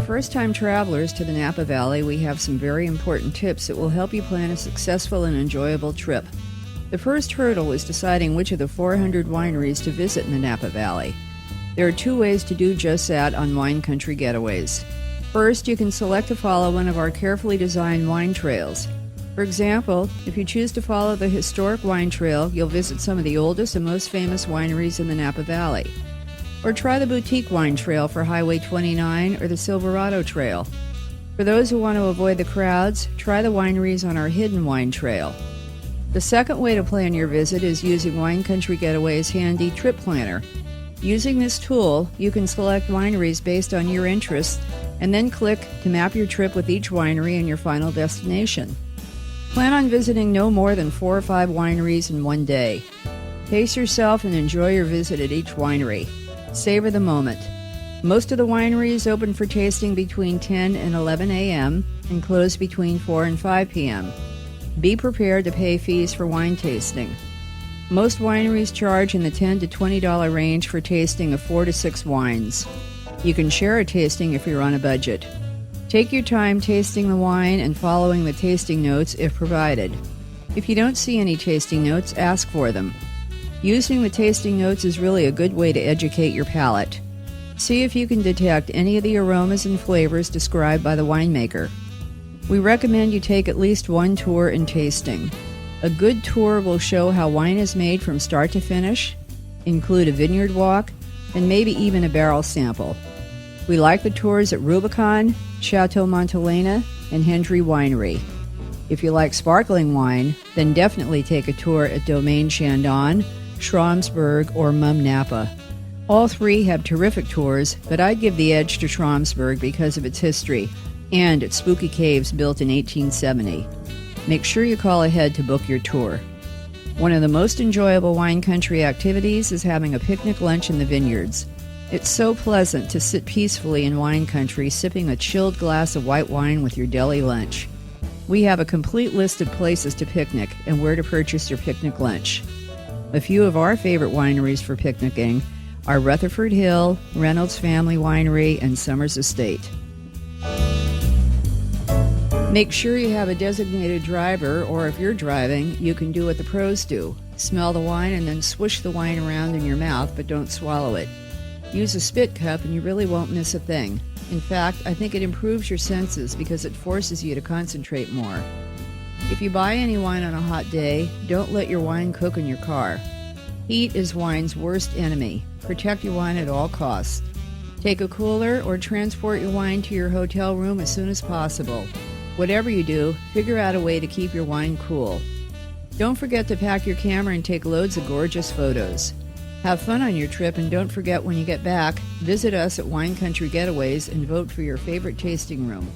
first-time travelers to the Napa Valley, we have some very important tips that will help you plan a successful and enjoyable trip. The first hurdle is deciding which of the 400 wineries to visit in the Napa Valley. There are two ways to do just that on Wine Country Getaways. First, you can select to follow one of our carefully designed wine trails. For example, if you choose to follow the historic wine trail, you'll visit some of the oldest and most famous wineries in the Napa Valley. Or try the boutique wine trail for Highway 29 or the Silverado Trail. For those who want to avoid the crowds, try the wineries on our hidden wine trail. The second way to plan your visit is using Wine Country Getaway's handy trip planner. Using this tool, you can select wineries based on your interests and then click to map your trip with each winery and your final destination. Plan on visiting no more than 4 or 5 wineries in one day. Pace yourself and enjoy your visit at each winery. Savor the moment. Most of the wineries open for tasting between 10 and 11 a.m. and close between 4 and 5 p.m. Be prepared to pay fees for wine tasting. Most wineries charge in the $10 to $20 range for tasting of 4 to 6 wines. You can share a tasting if you're on a budget. Take your time tasting the wine and following the tasting notes if provided. If you don't see any tasting notes, ask for them. Using the tasting notes is really a good way to educate your palate. See if you can detect any of the aromas and flavors described by the winemaker. We recommend you take at least one tour in tasting. A good tour will show how wine is made from start to finish, include a vineyard walk, and maybe even a barrel sample. We like the tours at Rubicon, Chateau Montelena, and Hendry Winery. If you like sparkling wine, then definitely take a tour at Domaine Chandon, Schramsberg, or Mumm Napa. All three have terrific tours, but I'd give the edge to Schramsberg because of its history and its spooky caves built in 1870. Make sure you call ahead to book your tour. One of the most enjoyable wine country activities is having a picnic lunch in the vineyards. It's so pleasant to sit peacefully in wine country sipping a chilled glass of white wine with your deli lunch. We have a complete list of places to picnic and where to purchase your picnic lunch. A few of our favorite wineries for picnicking are Rutherford Hill, Reynolds Family Winery, and Summers Estate. Make sure you have a designated driver, or if you're driving, you can do what the pros do. Smell the wine and then swish the wine around in your mouth, but don't swallow it. Use a spit cup and you really won't miss a thing. In fact, I think it improves your senses because it forces you to concentrate more. If you buy any wine on a hot day, don't let your wine cook in your car. Heat is wine's worst enemy. Protect your wine at all costs. Take a cooler or transport your wine to your hotel room as soon as possible. Whatever you do, figure out a way to keep your wine cool. Don't forget to pack your camera and take loads of gorgeous photos. Have fun on your trip, and don't forget when you get back, visit us at Wine Country Getaways and vote for your favorite tasting room.